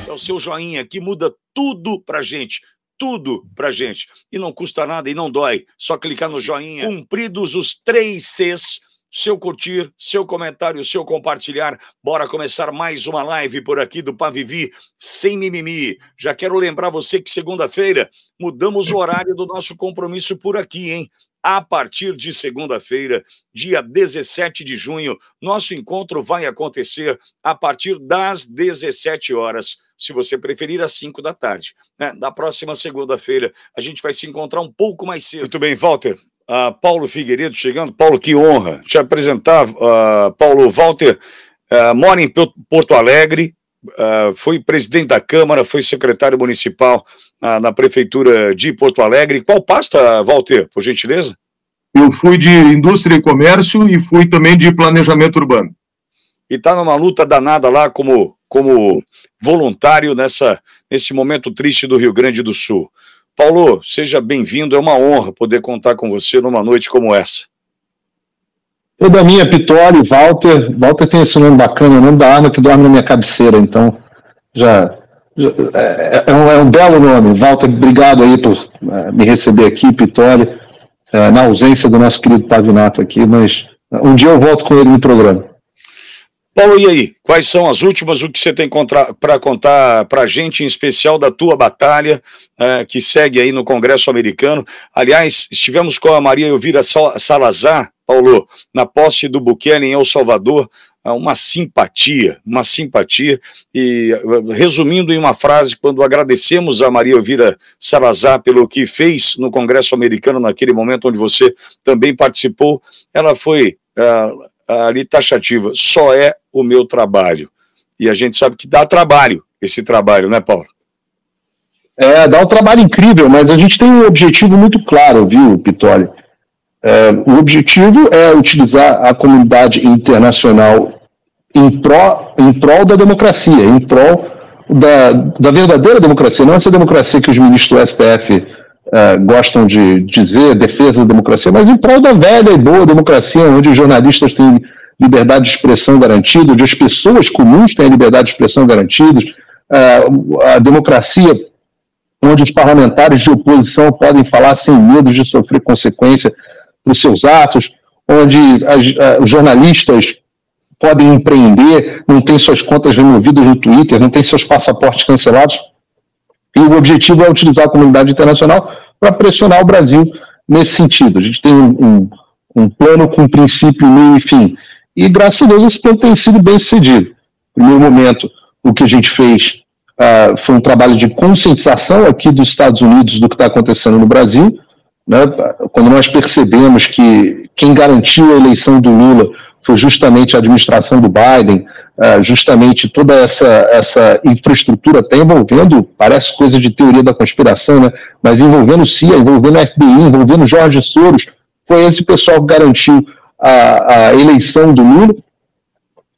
É o seu joinha que muda tudo pra gente. Tudo pra gente. E não custa nada e não dói. Só clicar no joinha. Cumpridos os 3 Cs. Seu curtir, seu comentário, seu compartilhar. Bora começar mais uma live por aqui do Pavivi, sem mimimi. Já quero lembrar você que segunda-feira mudamos o horário do nosso compromisso por aqui, hein? A partir de segunda-feira, dia 17 de junho, nosso encontro vai acontecer a partir das 17 horas. Se você preferir, às 5 da tarde. Né? Na próxima segunda-feira, a gente vai se encontrar um pouco mais cedo. Muito bem, Walter. Paulo Figueiredo chegando. Paulo, que honra te apresentar. Paulo, Walter mora em Porto Alegre, foi presidente da Câmara, foi secretário municipal na Prefeitura de Porto Alegre. Qual pasta, Walter, por gentileza? Eu fui de Indústria e Comércio e fui também de Planejamento Urbano. E está numa luta danada lá como voluntário nesse momento triste do Rio Grande do Sul. Paulo, seja bem-vindo, é uma honra poder contar com você numa noite como essa. Toda minha, Pitoli, Walter tem esse nome bacana, o nome da arma que dorme na minha cabeceira, então é um belo nome. Walter, obrigado aí por me receber aqui, Pitoli, na ausência do nosso querido Pavinato aqui, mas um dia eu volto com ele no programa. Paulo, e aí? Quais são as últimas, o que você tem para contar para a gente, em especial da tua batalha, que segue aí no Congresso americano? Aliás, estivemos com a Maria Elvira Salazar, Paulo, na posse do Bukele em El Salvador, uma simpatia, e resumindo em uma frase, quando agradecemos a Maria Elvira Salazar pelo que fez no Congresso americano naquele momento onde você também participou, ela foi ali taxativa, só é o meu trabalho. E a gente sabe que dá trabalho, esse trabalho, né, Paulo? Dá um trabalho incrível, mas a gente tem um objetivo muito claro, viu, Pitoli? O objetivo é utilizar a comunidade internacional em prol da democracia, em prol da verdadeira democracia, não essa democracia que os ministros do STF gostam de dizer, defesa da democracia, mas em prol da velha e boa democracia, onde os jornalistas têm liberdade de expressão garantida, onde as pessoas comuns têm a liberdade de expressão garantida, a democracia onde os parlamentares de oposição podem falar sem medo de sofrer consequência dos seus atos, onde os jornalistas podem empreender, não tem suas contas removidas no Twitter, não tem seus passaportes cancelados. E o objetivo é utilizar a comunidade internacional para pressionar o Brasil nesse sentido. A gente tem um plano com princípio, meio e fim. E, graças a Deus, esse plano tem sido bem sucedido. No primeiro momento, o que a gente fez foi um trabalho de conscientização aqui dos Estados Unidos do que está acontecendo no Brasil, né? Quando nós percebemos que quem garantiu a eleição do Lula foi justamente a administração do Biden, justamente toda essa infraestrutura até envolvendo, parece coisa de teoria da conspiração, né? Mas envolvendo o CIA, envolvendo a FBI, envolvendo Jorge Soros, foi esse pessoal que garantiu a eleição do Lula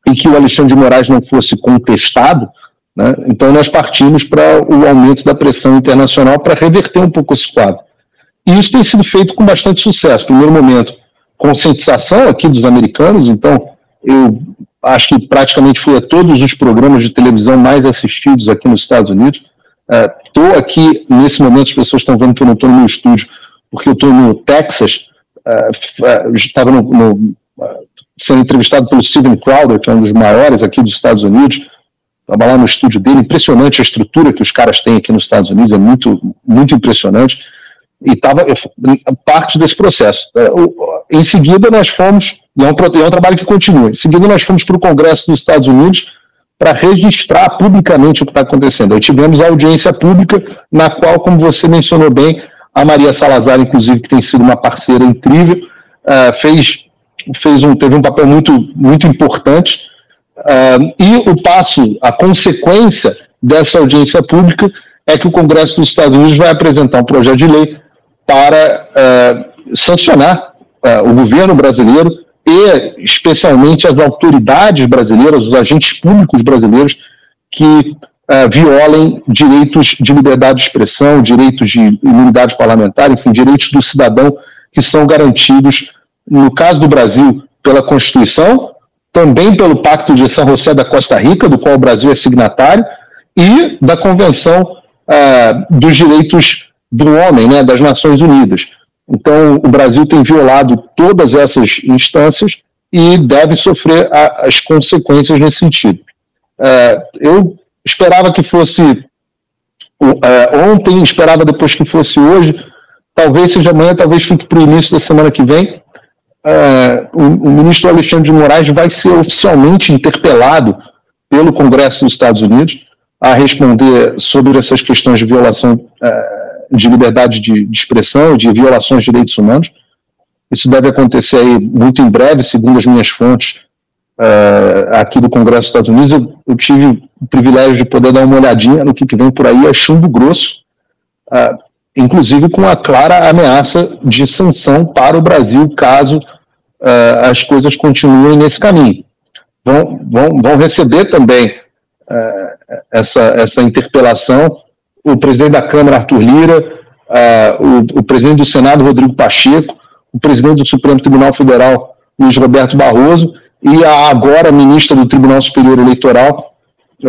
e que o Alexandre de Moraes não fosse contestado, né? Então nós partimos para o aumento da pressão internacional para reverter um pouco esse quadro. E isso tem sido feito com bastante sucesso. Primeiro momento, conscientização aqui dos americanos, então eu acho que praticamente fui a todos os programas de televisão mais assistidos aqui nos Estados Unidos. Estou aqui, nesse momento as pessoas estão vendo que eu não estou no meu estúdio, porque eu estou no Texas, estava sendo entrevistado pelo Steven Crowder, que é um dos maiores aqui dos Estados Unidos, estava lá no estúdio dele, impressionante a estrutura que os caras têm aqui nos Estados Unidos, é muito, muito impressionante, e estava parte desse processo. Em seguida nós fomos, e é um trabalho que continua, em seguida nós fomos para o Congresso dos Estados Unidos para registrar publicamente o que está acontecendo. Aí tivemos a audiência pública, na qual, como você mencionou bem, a Maria Salazar, inclusive, que tem sido uma parceira incrível, teve um papel muito, muito importante, e a consequência dessa audiência pública é que o Congresso dos Estados Unidos vai apresentar um projeto de lei para sancionar o governo brasileiro e, especialmente, as autoridades brasileiras, os agentes públicos brasileiros que violem direitos de liberdade de expressão, direitos de imunidade parlamentar, enfim, direitos do cidadão que são garantidos no caso do Brasil, pela Constituição, também pelo Pacto de São José da Costa Rica, do qual o Brasil é signatário, e da Convenção dos Direitos do Homem, né, das Nações Unidas. Então, o Brasil tem violado todas essas instâncias e deve sofrer as consequências nesse sentido. Eu esperava que fosse ontem, esperava depois que fosse hoje, talvez seja amanhã, talvez fique para o início da semana que vem. O ministro Alexandre de Moraes vai ser oficialmente interpelado pelo Congresso dos Estados Unidos a responder sobre essas questões de violação de liberdade de expressão, de violações de direitos humanos. Isso deve acontecer aí muito em breve, segundo as minhas fontes aqui do Congresso dos Estados Unidos. Eu tive o privilégio de poder dar uma olhadinha no que vem por aí, é chumbo grosso, inclusive com a clara ameaça de sanção para o Brasil, caso as coisas continuem nesse caminho. Vão receber também essa interpelação o presidente da Câmara, Arthur Lira, o presidente do Senado, Rodrigo Pacheco, o presidente do Supremo Tribunal Federal, Luiz Roberto Barroso, e a agora ministra do Tribunal Superior Eleitoral,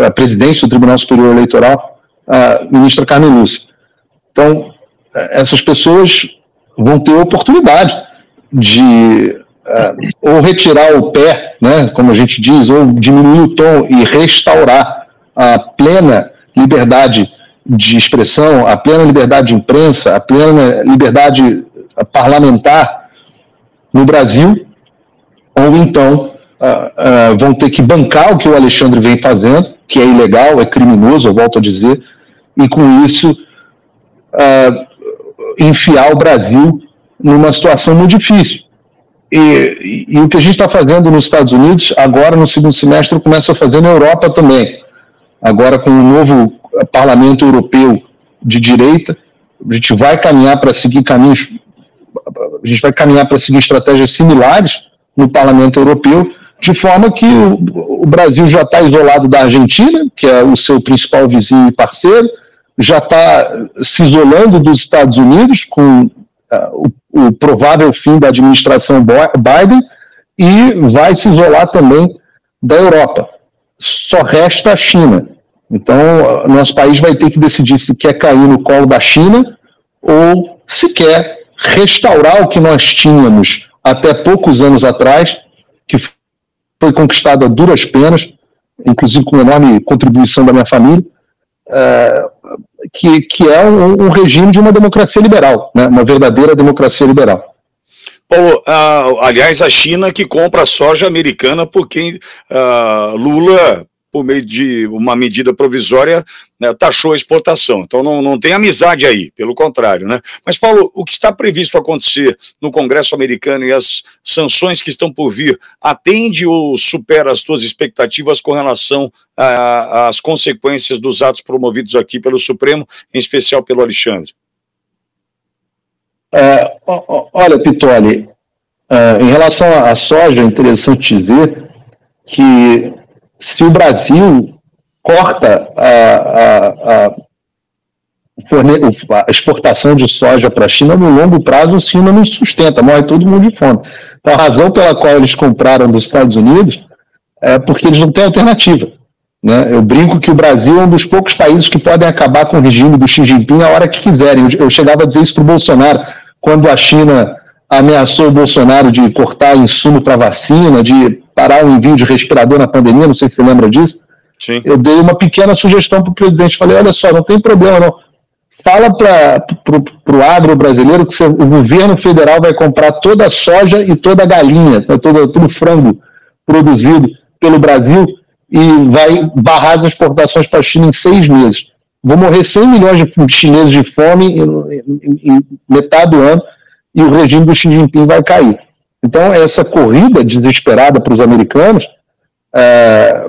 a presidente do Tribunal Superior Eleitoral, a ministra Carmen Lúcia. Então, essas pessoas vão ter oportunidade de ou retirar o pé, né, como a gente diz, ou diminuir o tom e restaurar a plena liberdade de expressão, a plena liberdade de imprensa, a plena liberdade parlamentar no Brasil, ou então vão ter que bancar o que o Alexandre vem fazendo, que é ilegal, é criminoso, eu volto a dizer, e com isso enfiar o Brasil numa situação muito difícil. E o que a gente está fazendo nos Estados Unidos, agora no segundo semestre, começa a fazer na Europa também. Agora com o novo Parlamento Europeu de direita, a gente vai caminhar para seguir caminhos, a gente vai caminhar para seguir estratégias similares no Parlamento Europeu, de forma que o Brasil já está isolado da Argentina, que é o seu principal vizinho e parceiro, já está se isolando dos Estados Unidos com o provável fim da administração Biden, e vai se isolar também da Europa. Só resta a China. Então, nosso país vai ter que decidir se quer cair no colo da China ou se quer restaurar o que nós tínhamos até poucos anos atrás, que foi conquistado a duras penas, inclusive com enorme contribuição da minha família, que é um regime de uma democracia liberal, né? Uma verdadeira democracia liberal. Paulo, aliás, a China que compra soja americana porque Lula, por meio de uma medida provisória, né, taxou a exportação. Então não tem amizade aí, pelo contrário, né? Mas, Paulo, o que está previsto acontecer no Congresso americano e as sanções que estão por vir, atende ou supera as tuas expectativas com relação às consequências dos atos promovidos aqui pelo Supremo, em especial pelo Alexandre? Olha, Pittoli, em relação à soja, é interessante dizer que se o Brasil corta a exportação de soja para a China, no longo prazo a China não sustenta, morre todo mundo de fome. Então, a razão pela qual eles compraram dos Estados Unidos é porque eles não têm alternativa, né? Eu brinco que o Brasil é um dos poucos países que podem acabar com o regime do Xi Jinping a hora que quiserem. Eu chegava a dizer isso para o Bolsonaro, quando a China ameaçou o Bolsonaro de cortar insumo para vacina, de parar o envio de respirador na pandemia, não sei se você lembra disso. Sim. Eu dei uma pequena sugestão para o presidente, falei, olha só, não tem problema não, fala para o agro brasileiro que o governo federal vai comprar toda a soja e toda a galinha, todo o frango produzido pelo Brasil e vai barrar as exportações para a China em 6 meses. Vão morrer 100 milhões de chineses de fome em metade do ano e o regime do Xi Jinping vai cair. Então, essa corrida desesperada para os americanos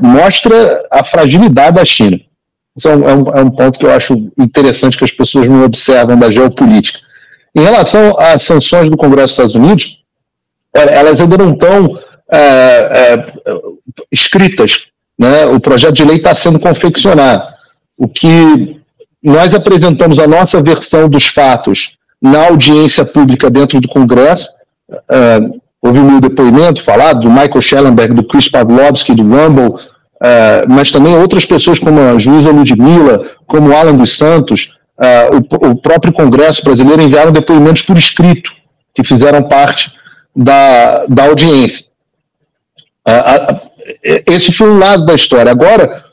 mostra a fragilidade da China. Isso é um ponto que eu acho interessante que as pessoas não observam da geopolítica. Em relação às sanções do Congresso dos Estados Unidos, elas ainda não estão escritas, né? O projeto de lei está sendo confeccionado. O que nós apresentamos a nossa versão dos fatos na audiência pública dentro do Congresso, ouviu meu depoimento falar do Michael Schellenberg, do Chris Pavlovski, do Rumble, mas também outras pessoas como a juíza Ludmilla, como o Alan dos Santos, o próprio Congresso brasileiro enviaram depoimentos por escrito, que fizeram parte da audiência. Esse foi um lado da história. Agora,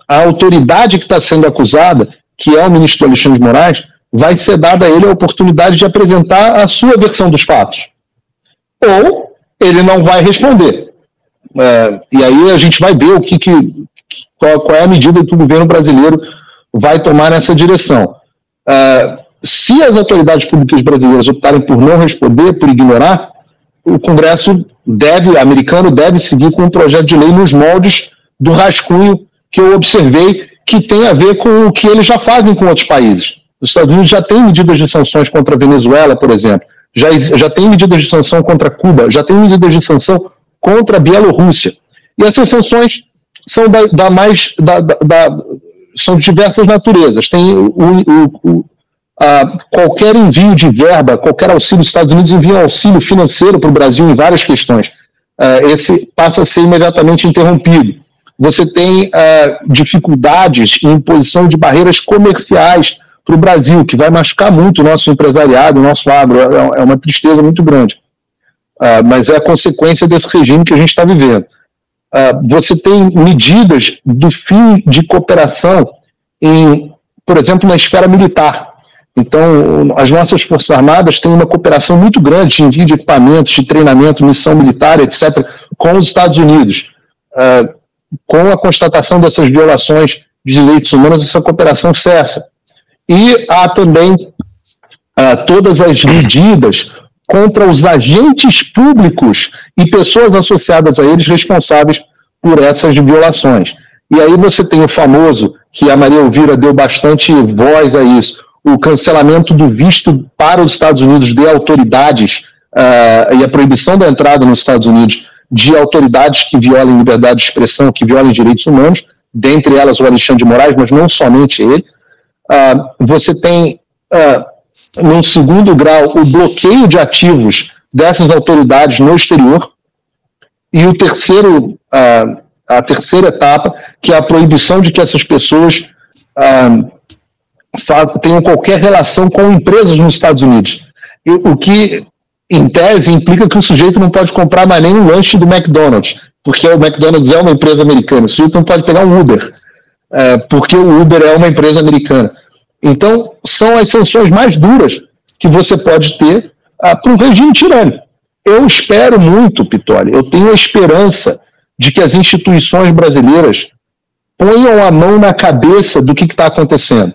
a autoridade que está sendo acusada, que é o ministro Alexandre de Moraes, vai ser dada a ele a oportunidade de apresentar a sua versão dos fatos. Ou ele não vai responder. E aí a gente vai ver qual é a medida que o governo brasileiro vai tomar nessa direção. Se as autoridades públicas brasileiras optarem por não responder, por ignorar, o Congresso americano deve seguir com um projeto de lei nos moldes do rascunho que eu observei, que tem a ver com o que eles já fazem com outros países. Os Estados Unidos já têm medidas de sanções contra a Venezuela, por exemplo, já tem medidas de sanção contra Cuba, já tem medidas de sanção contra a Bielorrússia. E essas sanções são são de diversas naturezas. Tem qualquer envio de verba, qualquer auxílio, os Estados Unidos enviam auxílio financeiro para o Brasil em várias questões. Esse passa a ser imediatamente interrompido. Você tem dificuldades em imposição de barreiras comerciais para o Brasil, que vai machucar muito o nosso empresariado, o nosso agro. É uma tristeza muito grande. Mas é a consequência desse regime que a gente está vivendo. Você tem medidas do fim de cooperação, por exemplo, na esfera militar. Então, as nossas Forças Armadas têm uma cooperação muito grande de envio de equipamentos, de treinamento, missão militar, etc., com os Estados Unidos. Com a constatação dessas violações de direitos humanos, essa cooperação cessa. E há também todas as medidas contra os agentes públicos e pessoas associadas a eles responsáveis por essas violações. E aí você tem o famoso, que a Maria Elvira deu bastante voz a isso, o cancelamento do visto para os Estados Unidos de autoridades e a proibição da entrada nos Estados Unidos de autoridades que violem liberdade de expressão, que violem direitos humanos, dentre elas o Alexandre de Moraes, mas não somente ele. Você tem, num segundo grau, o bloqueio de ativos dessas autoridades no exterior, e a terceira etapa, que é a proibição de que essas pessoas tenham qualquer relação com empresas nos Estados Unidos. O que, em tese, implica que o sujeito não pode comprar mais nem um lanche do McDonald's, porque o McDonald's é uma empresa americana. O sujeito não pode pegar um Uber, porque o Uber é uma empresa americana. Então, são as sanções mais duras que você pode ter para um regime tirânico. Eu espero muito, Pittoli, eu tenho a esperança de que as instituições brasileiras ponham a mão na cabeça do que está acontecendo.